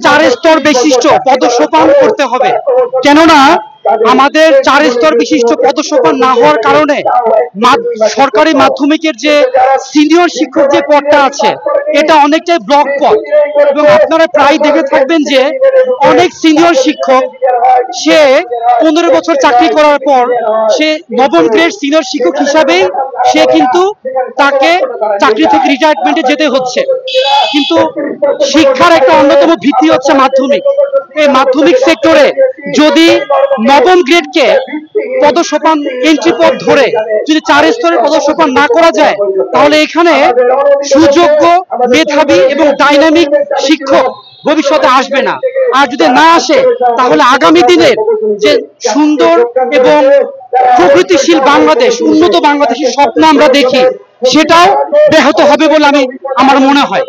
4 স্তর বিশিষ্ট পদসোপান করতে হবে। কেননা আমাদের 4 স্তর বিশিষ্ট পদসোপান না হওয়ার কারণে সরকারি মাধ্যমিকের যে সিনিয়র শিক্ষক যে পদটা আছে এটা অনেকটাই ব্লক পদ, এবং আপনারা প্রায় দেখে থাকবেন যে অনেক সিনিয়র শিক্ষক সে 15 বছর চাকরি করার পর সে নবম গ্রেড সিনিয়র শিক্ষক হিসাবেই সে কিন্তু তাকে চাকরি থেকে রিটায়ারমেন্টে যেতে হচ্ছে। কিন্তু শিক্ষার একটা অন্যতম ভিত্তি হচ্ছে মাধ্যমিক। এই মাধ্যমিক সেক্টরে যদি নবম গ্রেডকে পদসোপান এন্ট্রি পদ ধরে যদি 4 স্তরের পদসোপান না করা যায়, তাহলে এখানে সুযোগ্য, মেধাবী এবং ডাইনামিক শিক্ষক ভবিষ্যতে আসবে না। আর যদি না আসে তাহলে আগামী দিনের যে সুন্দর এবং প্রগতিশীল বাংলাদেশ, উন্নত বাংলাদেশের স্বপ্ন আমরা দেখি, সেটাও ব্যাহত হবে বলে আমার মনে হয়।